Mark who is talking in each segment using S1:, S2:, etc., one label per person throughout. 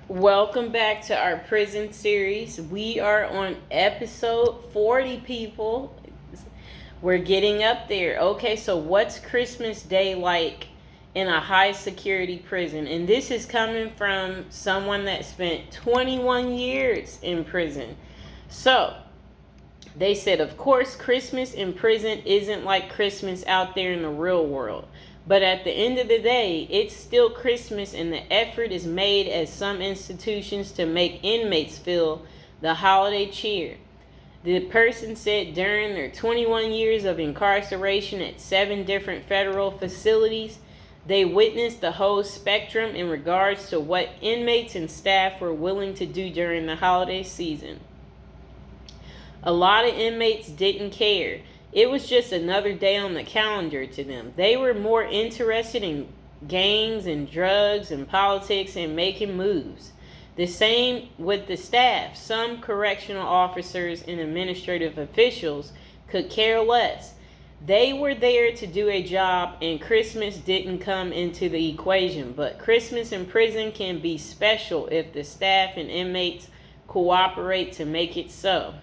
S1: Welcome back to our prison series. We are on episode 40, people. We're getting up there. Okay, so what's Christmas Day like in a high security prison? And this is coming from someone that spent 21 years in prison. So, they said, of course, Christmas in prison isn't like Christmas out there in the real world. But at the end of the day, it's still Christmas, and the effort is made at some institutions to make inmates feel the holiday cheer. The person said during their 21 years of incarceration at 7 different federal facilities, they witnessed the whole spectrum in regards to what inmates and staff were willing to do during the holiday season. A lot of inmates didn't care. It was just another day on the calendar to them. They were more interested in gangs and drugs and politics and making moves. The same with the staff. Some correctional officers and administrative officials could care less. They were there to do a job, and Christmas didn't come into the equation. But Christmas in prison can be special if the staff and inmates cooperate to make it so.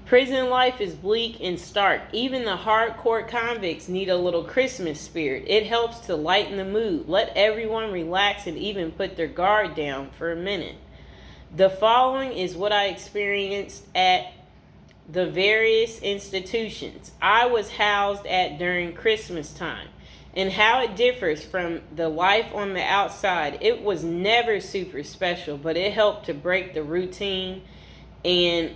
S1: Prison life is bleak and stark. Even the hardcore convicts need a little Christmas spirit. It helps to lighten the mood, let everyone relax, and even put their guard down for a minute. The following is what I experienced at the various institutions I was housed at during Christmas time, and how it differs from the life on the outside. It was never super special, but it helped to break the routine. And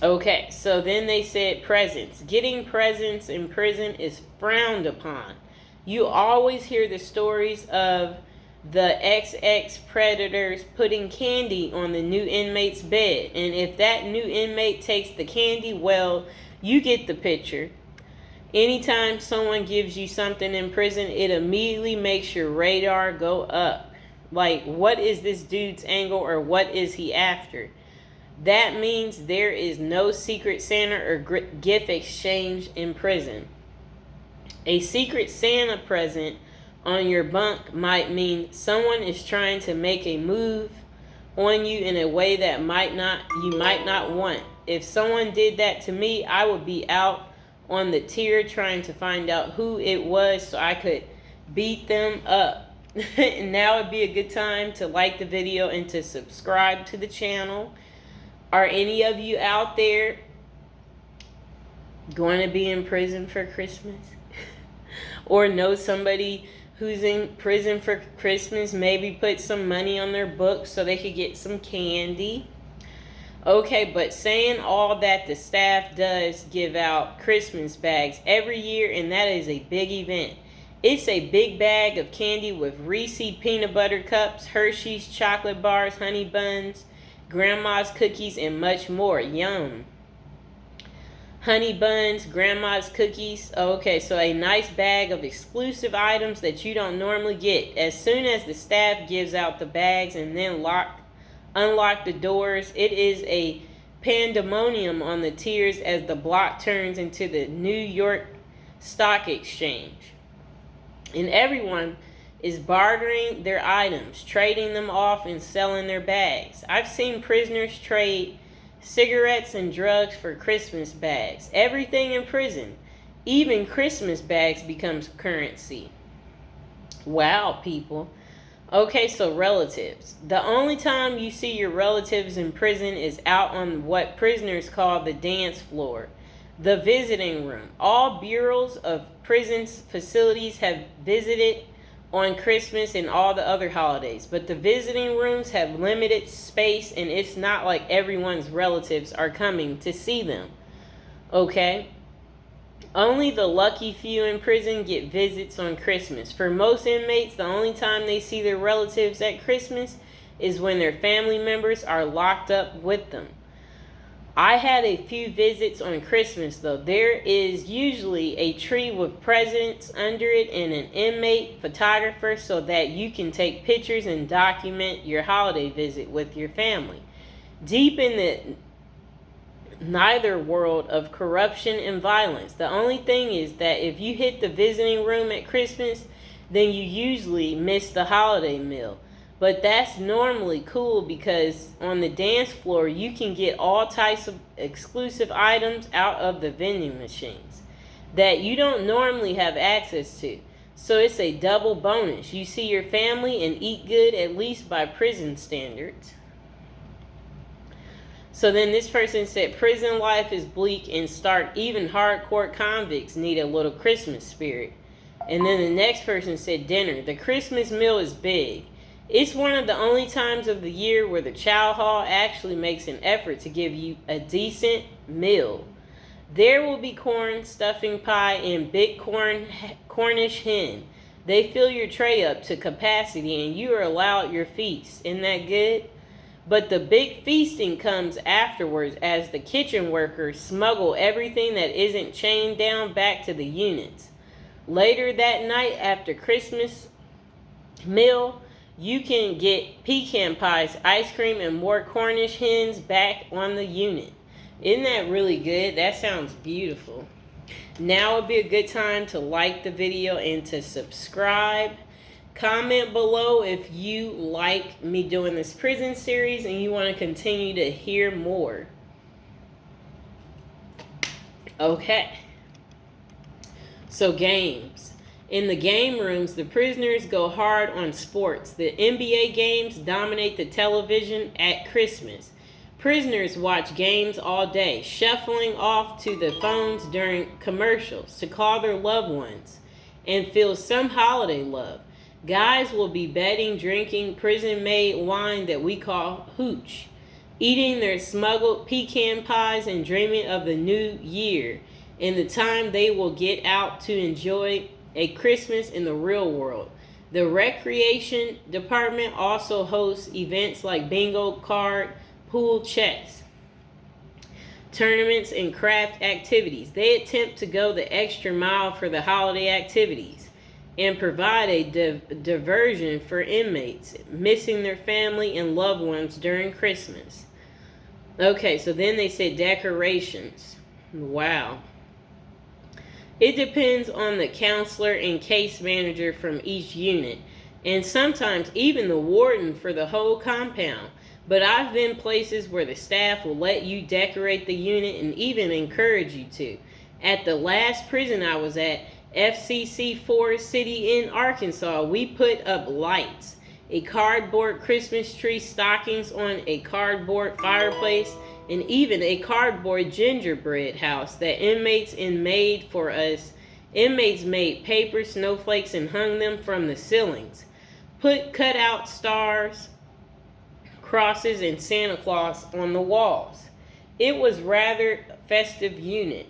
S1: okay, so then they said presents. Getting presents in prison is frowned upon. You always hear the stories of the XX predators putting candy on the new inmate's bed. And if that new inmate takes the candy, well, you get the picture. Anytime someone gives you something in prison, it immediately makes your radar go up. Like, what is this dude's angle, or what is he after? That means there is no secret Santa or gift exchange in prison. A secret Santa present on your bunk might mean someone is trying to make a move on you in a way that you might not want. If someone did that to me, I would be out on the tier trying to find out who it was so I could beat them up. And now would be a good time to like the video and to subscribe to the channel. Are any of you out there going to be in prison for Christmas? Or know somebody who's in prison for Christmas? Maybe put some money on their books so they could get some candy. Okay, but saying all that, the staff does give out Christmas bags every year, and that is a big event. It's a big bag of candy with Reese's peanut butter cups, Hershey's chocolate bars, honey buns, grandma's cookies, and much more. Yum. Honey buns, grandma's cookies. Okay, so a nice bag of exclusive items that you don't normally get. As soon as the staff gives out the bags and then unlock the doors, it is a pandemonium on the tiers as the block turns into the New York Stock Exchange. And everyone is bartering their items, trading them off, and selling their bags. I've seen prisoners trade cigarettes and drugs for Christmas bags. Everything in prison, even Christmas bags, becomes currency. Wow, people. Okay, so relatives. The only time you see your relatives in prison is out on what prisoners call the dance floor, the visiting room. All bureaus of prison facilities have visited on Christmas and all the other holidays, but the visiting rooms have limited space, and it's not like everyone's relatives are coming to see them. Okay? Only the lucky few in prison get visits on Christmas. For most inmates, the only time they see their relatives at Christmas is when their family members are locked up with them. I had a few visits on Christmas, though. There is usually a tree with presents under it and an inmate photographer so that you can take pictures and document your holiday visit with your family. Deep in the neither world of corruption and violence, the only thing is that if you hit the visiting room at Christmas, then you usually miss the holiday meal. But that's normally cool because on the dance floor, you can get all types of exclusive items out of the vending machines that you don't normally have access to. So it's a double bonus. You see your family and eat good, at least by prison standards. So then this person said, prison life is bleak and stark. Even hardcore convicts need a little Christmas spirit. And then the next person said, dinner. The Christmas meal is big. It's one of the only times of the year where the chow hall actually makes an effort to give you a decent meal. There will be corn, stuffing pie, and big Cornish hen. They fill your tray up to capacity and you are allowed your feast. Isn't that good? But the big feasting comes afterwards as the kitchen workers smuggle everything that isn't chained down back to the units. Later that night after Christmas meal, you can get pecan pies, ice cream, and more Cornish hens back on the unit. Isn't that really good? That sounds beautiful. Now would be a good time to like the video and to subscribe. Comment below if you like me doing this prison series and you want to continue to hear more. Okay. So games. In the game rooms, the prisoners go hard on sports. The NBA games dominate the television at Christmas. Prisoners watch games all day, shuffling off to the phones during commercials to call their loved ones and feel some holiday love. Guys will be betting, drinking prison-made wine that we call hooch, eating their smuggled pecan pies and dreaming of the new year and the time they will get out to enjoy a Christmas in the real world. The recreation department also hosts events like bingo card, pool, chess, tournaments, and craft activities. They attempt to go the extra mile for the holiday activities and provide a diversion for inmates missing their family and loved ones during Christmas. Okay, so then they said decorations. Wow. It depends on the counselor and case manager from each unit, and sometimes even the warden for the whole compound. But I've been places where the staff will let you decorate the unit and even encourage you to. At the last prison I was at, FCC Forest City in Arkansas, we put up lights, a cardboard Christmas tree, stockings on a cardboard fireplace, and even a cardboard gingerbread house that inmates made for us. Inmates made paper snowflakes and hung them from the ceilings. Put cutout stars, crosses, and Santa Claus on the walls. It was rather festive unit.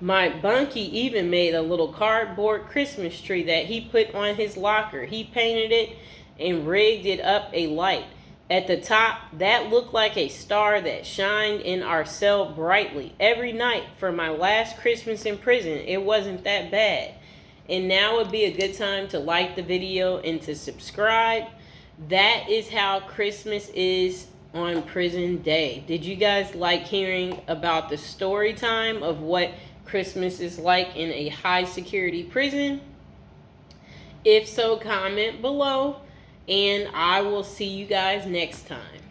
S1: My bunkie even made a little cardboard Christmas tree that he put on his locker. He painted it and rigged it up a light. At the top, that looked like a star that shined in our cell brightly every night for my last Christmas in prison. It wasn't that bad. And now would be a good time to like the video and to subscribe. That is how Christmas is on prison day. Did you guys like hearing about the story time of what Christmas is like in a high security prison? If so, comment below, and I will see you guys next time.